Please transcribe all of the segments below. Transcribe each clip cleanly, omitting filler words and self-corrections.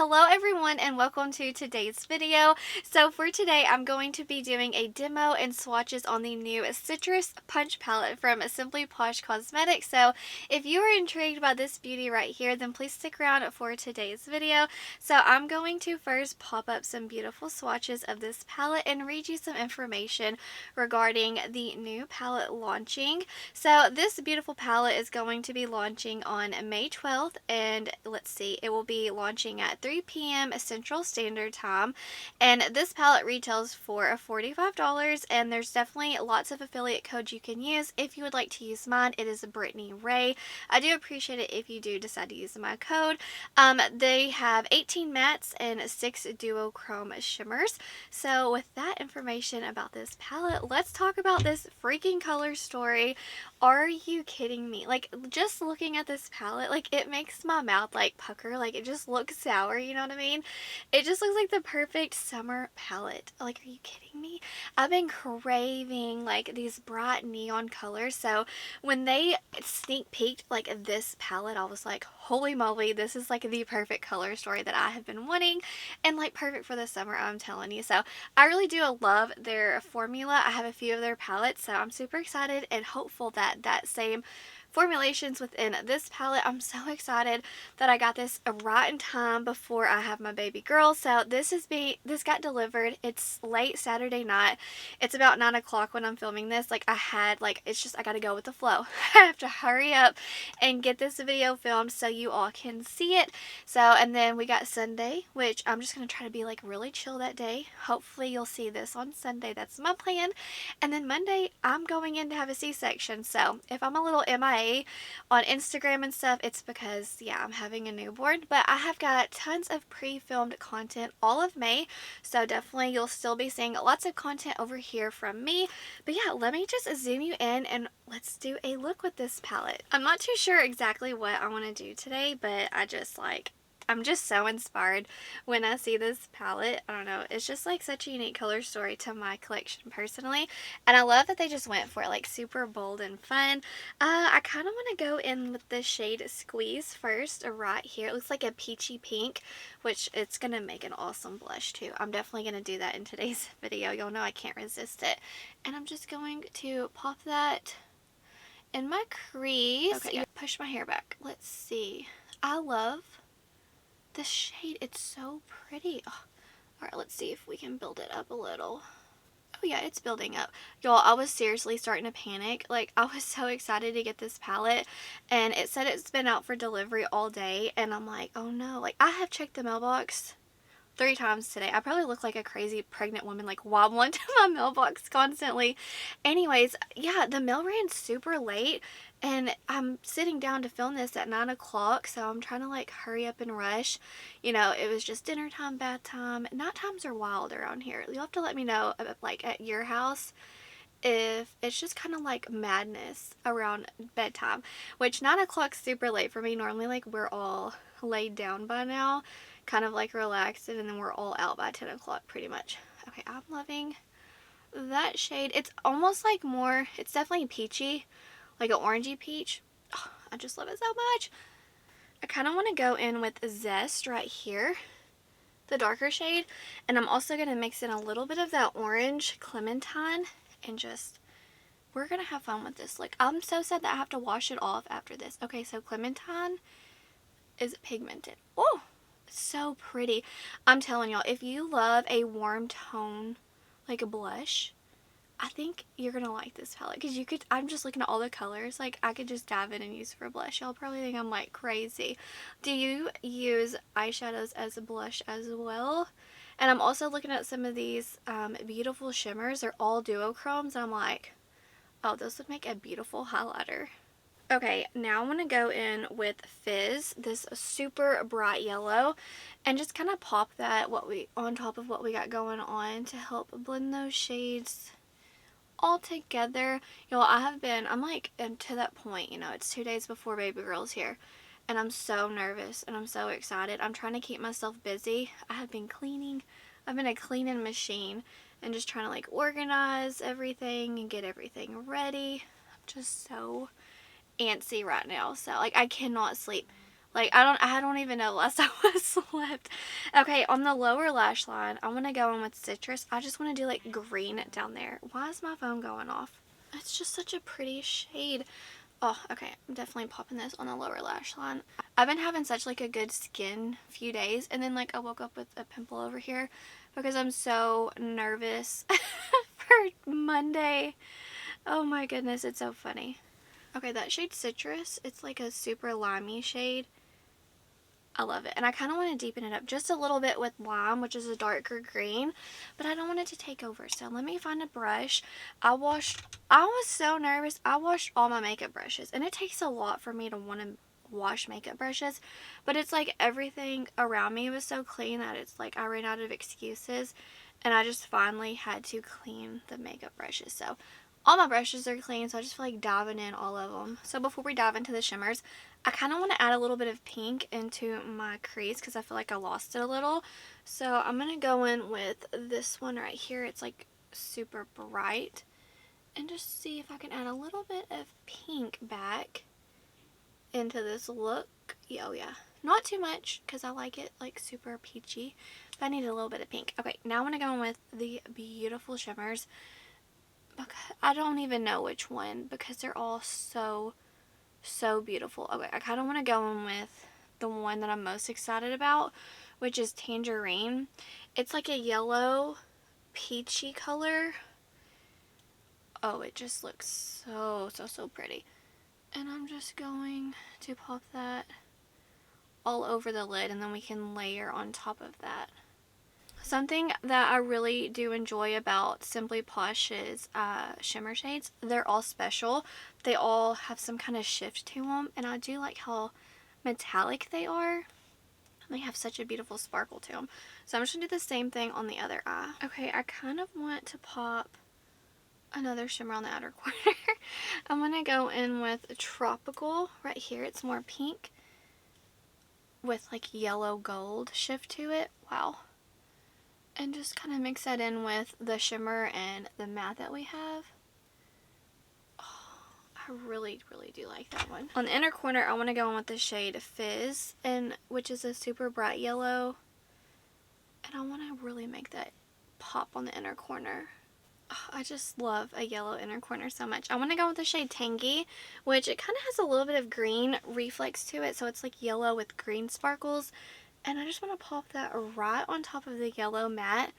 Hello everyone and welcome to today's video. So for today I'm going to be doing a demo and swatches on the new Citrus Punch palette from Simply Posh Cosmetics. So if you are intrigued by this beauty right here, then please stick around for today's video. So I'm going to first pop up some beautiful swatches of this palette and read you some information regarding the new palette launching. So this beautiful palette is going to be launching on May 12th, and let's see, it will be launching at 3 p.m. Central Standard Time, and this palette retails for $45, and there's definitely lots of affiliate codes you can use. If you would like to use mine, it is BRITTANYRAE. I do appreciate it if you do decide to use my code. They have 18 mattes and 6 duochrome shimmers. So with that information about this palette, let's talk about this freaking color story. Are you kidding me? Like, just looking at this palette, like, it makes my mouth like pucker. Like, it just looks sour, you know what I mean? It just looks like the perfect summer palette. Like, are you kidding me? I've been craving like these bright neon colors, so when they sneak peeked like this palette, I was like, holy moly, this is like the perfect color story that I have been wanting, and like perfect for the summer, I'm telling you. So I really do love their formula. I have a few of their palettes, so I'm super excited and hopeful that that same formulations within this palette. I'm so excited that I got this right in time before I have my baby girl. So this got delivered. It's late Saturday night. It's about 9 o'clock when I'm filming this. Like, it's just, I gotta go with the flow. I have to hurry up and get this video filmed so you all can see it. So, and then we got Sunday, which I'm just gonna try to be like really chill that day. Hopefully you'll see this on Sunday. That's my plan. And then Monday, I'm going in to have a C-section. So if I'm a little MIA on Instagram and stuff, it's because, yeah, I'm having a newborn. But I have got tons of pre-filmed content all of May, so definitely you'll still be seeing lots of content over here from me. But yeah, let me just zoom you in and let's do a look with this palette. I'm not too sure exactly what I want to do today, but I'm just so inspired when I see this palette. I don't know, it's just like such a unique color story to my collection personally, and I love that they just went for it, like super bold and fun. I kind of want to go in with the shade Squeeze first, right here. It looks like a peachy pink, which it's going to make an awesome blush too. I'm definitely going to do that in today's video. You'll know I can't resist it. And I'm just going to pop that in my crease. Okay, yeah. Push my hair back. Let's see. I love this shade. It's so pretty. Oh. Alright, let's see if we can build it up a little. Oh yeah, it's building up. Y'all, I was seriously starting to panic. Like, I was so excited to get this palette, and it said it's been out for delivery all day, and I'm like, oh no. Like, I have checked the mailbox 3 times today. I probably look like a crazy pregnant woman, like wobbling to my mailbox constantly. Anyways, yeah, the mail ran super late, and I'm sitting down to film this at 9 o'clock, so I'm trying to like hurry up and rush. You know, it was just dinner time, bath time. Night times are wild around here. You'll have to let me know, like at your house, if it's just kind of like madness around bedtime, which 9 o'clock's super late for me. Normally, like, we're all laid down by now, kind of like relaxed, and then we're all out by 10 o'clock pretty much. Okay, I'm loving that shade. It's almost like more, it's definitely peachy, like an orangey peach. Oh, I just love it so much. I kind of want to go in with Zest right here, the darker shade, and I'm also going to mix in a little bit of that orange Clementine, and just, we're going to have fun with this. Like, I'm so sad that I have to wash it off after this. Okay, so Clementine is pigmented. Oh, so pretty. I'm telling y'all, if you love a warm tone, like a blush, I think you're going to like this palette, because you could, I'm just looking at all the colors, like, I could just dive in and use for a blush. Y'all probably think I'm like crazy. Do you use eyeshadows as a blush as well? And I'm also looking at some of these beautiful shimmers. They're all duochromes, and I'm like, oh, this would make a beautiful highlighter. Okay, now I'm going to go in with Fizz, this super bright yellow, and just kind of pop that on top of what we got going on to help blend those shades all together. You know, I'm like to that point, you know, it's 2 days before baby girl's here, and I'm so nervous and I'm so excited. I'm trying to keep myself busy. I have been cleaning. I've been a cleaning machine and just trying to like organize everything and get everything ready. I'm just so antsy right now, so like I cannot sleep. Like, I don't even know the last time I slept. Okay, on the lower lash line, I want to go in with Citrus. I just want to do like green down there. Why is my phone going off? It's just such a pretty shade. Oh, okay, I'm definitely popping this on the lower lash line. I've been having such like a good skin few days, and then like I woke up with a pimple over here because I'm so nervous for Monday. Oh my goodness, it's so funny. Okay, that shade Citrus, it's like a super limey shade. I love it. And I kind of want to deepen it up just a little bit with lime, which is a darker green, but I don't want it to take over. So let me find a brush. I was so nervous. I washed all my makeup brushes, and it takes a lot for me to want to wash makeup brushes, but it's like everything around me was so clean that it's like I ran out of excuses, and I just finally had to clean the makeup brushes. So all my brushes are clean, so I just feel like diving in all of them. So before we dive into the shimmers, I kind of want to add a little bit of pink into my crease because I feel like I lost it a little. So I'm going to go in with this one right here. It's like super bright. And just see if I can add a little bit of pink back into this look. Oh yeah. Not too much because I like it like super peachy. But I need a little bit of pink. Okay, now I'm going to go in with the beautiful shimmers. I don't even know which one because they're all so beautiful. Okay, I kind of want to go in with the one that I'm most excited about, which is Tangerine. It's like a yellow peachy color. Oh, it just looks so pretty. And I'm just going to pop that all over the lid, and then we can layer on top of that. Something that I really do enjoy about Simply Posh's shimmer shades, they're all special. They all have some kind of shift to them, and I do like how metallic they are. They have such a beautiful sparkle to them. So I'm just going to do the same thing on the other eye. Okay, I kind of want to pop another shimmer on the outer corner. I'm going to go in with Tropical right here. It's more pink with like yellow gold shift to it. Wow. And just kind of mix that in with the shimmer and the matte that we have. Oh, I really do like that one. On the inner corner, I want to go in with the shade Fizz, which is a super bright yellow. And I want to really make that pop on the inner corner. Oh, I just love a yellow inner corner so much. I want to go with the shade Tangy, which it kind of has a little bit of green reflex to it. So it's like yellow with green sparkles. And I just want to pop that right on top of the yellow matte,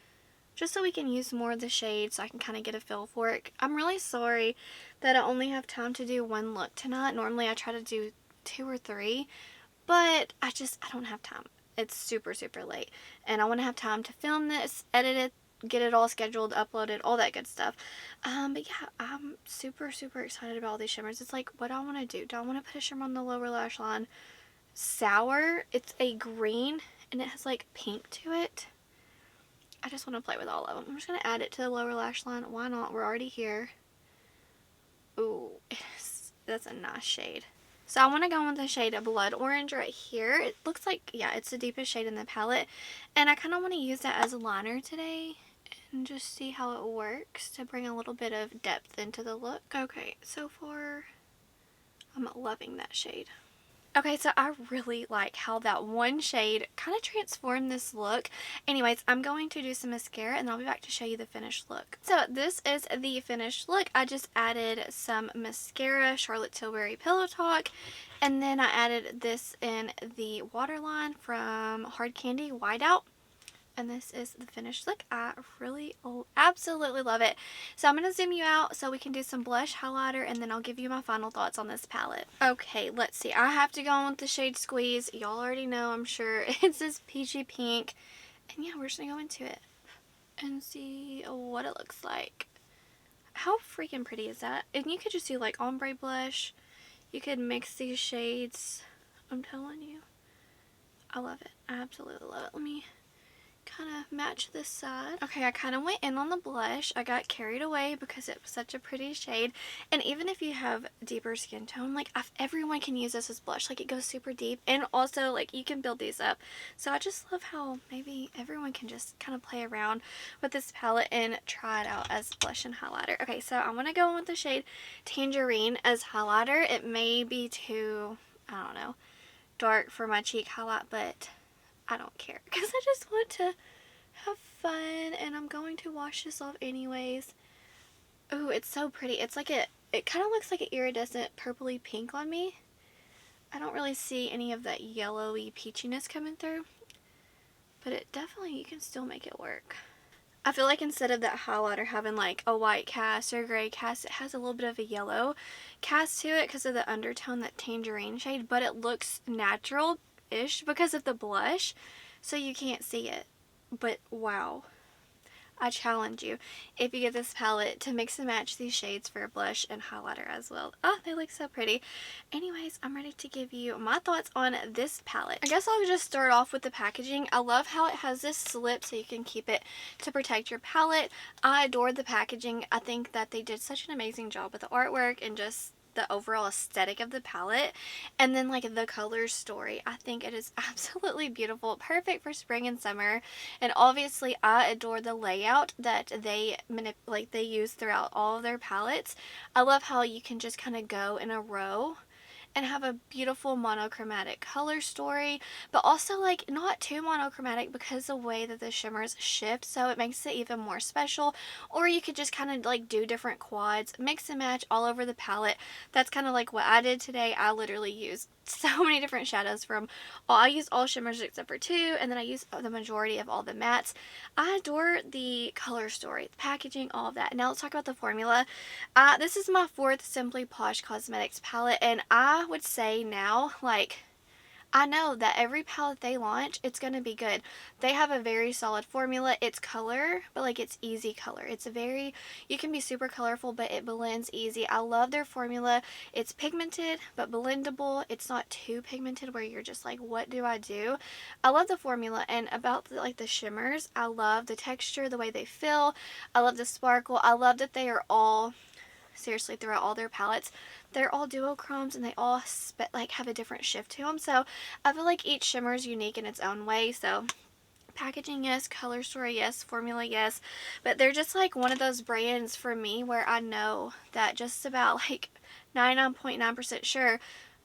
just so we can use more of the shade so I can kind of get a feel for it. I'm really sorry that I only have time to do one look tonight. Normally I try to do 2 or 3, but I don't have time. It's super late, and I want to have time to film this, edit it, get it all scheduled, upload it, all that good stuff. But yeah, I'm super excited about all these shimmers. It's like, what do I want to do? Do I want to put a shimmer on the lower lash line? Sour. It's a green, and it has like pink to it. I just want to play with all of them. I'm just going to add it to the lower lash line. Why not? We're already here. Ooh, that's a nice shade. So I want to go in with the shade of Blood Orange right here. It looks like, yeah, it's the deepest shade in the palette. And I kind of want to use that as a liner today and just see how it works to bring a little bit of depth into the look. Okay, so far I'm loving that shade. Okay, so I really like how that one shade kind of transformed this look. Anyways, I'm going to do some mascara, and I'll be back to show you the finished look. So this is the finished look. I just added some mascara, Charlotte Tilbury Pillow Talk, and then I added this in the waterline from Hard Candy Whiteout. And this is the finished look. I really absolutely love it. So I'm going to zoom you out so we can do some blush, highlighter, and then I'll give you my final thoughts on this palette. Okay, let's see. I have to go on with the shade Squeeze. Y'all already know, I'm sure. It's this peachy pink. And yeah, we're just going to go into it and see what it looks like. How freaking pretty is that? And you could just do like ombre blush. You could mix these shades. I'm telling you. I love it. I absolutely love it. Let me kind of match this side. Okay, I kind of went in on the blush. I got carried away because it was such a pretty shade. And even if you have deeper skin tone, like everyone can use this as blush. Like it goes super deep, and also like you can build these up. So I just love how maybe everyone can just kind of play around with this palette and try it out as blush and highlighter. Okay, so I'm going to go in with the shade Tangerine as highlighter. It may be too, I don't know, dark for my cheek highlight, but I don't care because I just want to have fun, and I'm going to wash this off anyways. Ooh, it's so pretty. It's like it kind of looks like an iridescent purpley pink on me. I don't really see any of that yellowy peachiness coming through, but it definitely, you can still make it work. I feel like instead of that highlighter having like a white cast or gray cast, it has a little bit of a yellow cast to it because of the undertone, that tangerine shade, but it looks natural-ish because of the blush, so you can't see it. But wow. I challenge you, if you get this palette, to mix and match these shades for a blush and highlighter as well. Oh, they look so pretty. Anyways, I'm ready to give you my thoughts on this palette. I guess I'll just start off with the packaging. I love how it has this slip so you can keep it to protect your palette. I adore the packaging. I think that they did such an amazing job with the artwork and just the overall aesthetic of the palette, and then like the color story. I think it is absolutely beautiful, perfect for spring and summer. And obviously I adore the layout that they use throughout all of their palettes. I love how you can just kind of go in a row and have a beautiful monochromatic color story, but also like not too monochromatic because the way that the shimmers shift, so it makes it even more special. Or you could just kind of like do different quads, mix and match all over the palette. That's kind of like what I did today. I literally used so many different shadows from I used all shimmers except for 2, and then I used the majority of all the mattes. I adore the color story, the packaging, all of that. Now let's talk about the formula. This is my 4th Simply Posh Cosmetics palette, and I would say now, like, I know that every palette they launch, it's going to be good. They have a very solid formula. It's color, but like it's easy color. It's a very, you can be super colorful, but it blends easy. I love their formula. It's pigmented, but blendable. It's not too pigmented where you're just like, what do I do? I love the formula, and about the shimmers, I love the texture, the way they feel. I love the sparkle. I love that they are all, seriously, throughout all their palettes, they're all duochromes, and they all have a different shift to them. So I feel like each shimmer is unique in its own way. So packaging, yes. Color story, yes. Formula, yes. But they're just like one of those brands for me where I know that just about like 99.9% sure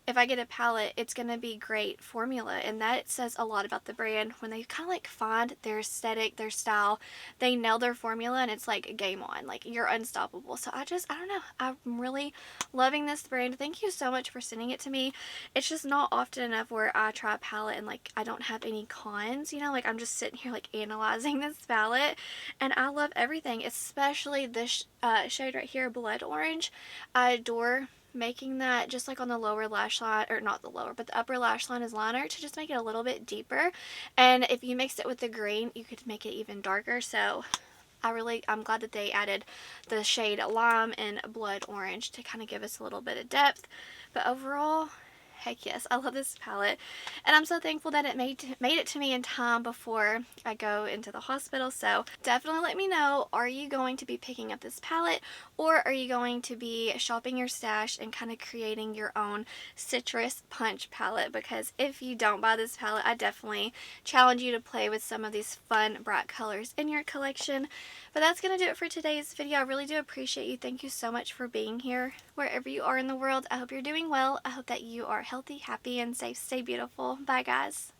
if I get a palette, it's going to be great formula. And that says a lot about the brand when they kind of like find their aesthetic, their style, they nail their formula, and it's like game on. Like, you're unstoppable. So I don't know. I'm really loving this brand. Thank you so much for sending it to me. It's just not often enough where I try a palette and like I don't have any cons, you know, like I'm just sitting here like analyzing this palette, and I love everything, especially this shade right here, Blood Orange. I adore making that just like on the lower lash line, or not the lower, but the upper lash line as liner to just make it a little bit deeper. And if you mixed it with the green, you could make it even darker. So I'm glad that they added the shade Lime and Blood Orange to kind of give us a little bit of depth. But overall, heck yes, I love this palette, and I'm so thankful that it made it to me in time before I go into the hospital. So definitely let me know, are you going to be picking up this palette, or are you going to be shopping your stash and kind of creating your own citrus punch palette? Because if you don't buy this palette, I definitely challenge you to play with some of these fun bright colors in your collection. But that's going to do it for today's video. I really do appreciate you. Thank you so much for being here. Wherever you are in the world, I hope you're doing well. I hope that you are healthy, happy, and safe. Stay beautiful. Bye, guys.